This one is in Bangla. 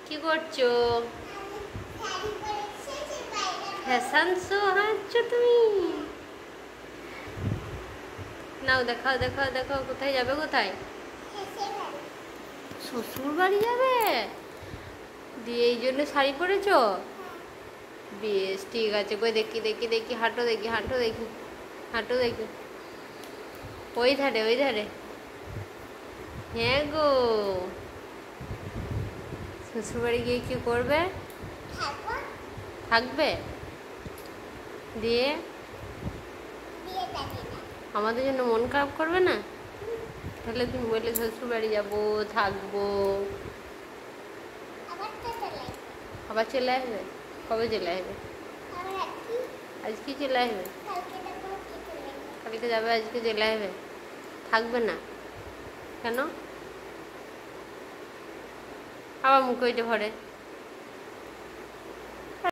কি করছো? ফ্যাশন শো হাঁটছো তুমি? নাও দেখাও দেখাও দেখাও, কোথায় যাবে? কোথায়? শ্বশুর বাড়ি যাবে? দিয়ে এই জন্য শাড়ি পরেছো? বেশ ঠিক আছে, কই দেখি দেখি দেখি, হাঁটো দেখি, হাঁটো দেখি, হাঁটো দেখি। ওই ধারে ওই ধারে। হ্যাঁ গো, শ্বশুরবাড়ি গিয়ে কি করবে? থাকবে? দিয়ে আমাদের জন্য মন খারাপ করবে না? তাহলে তুমি বললে শ্বশুরবাড়ি যাবো, থাকবো, আবার চলে আসবে? কবে চলে আসবে? আজকে চলে আসবে? কালকে যাবে, আজকে চলে আসবে? থাকবে না কেন? আবার মুখে ওইটা ভরে।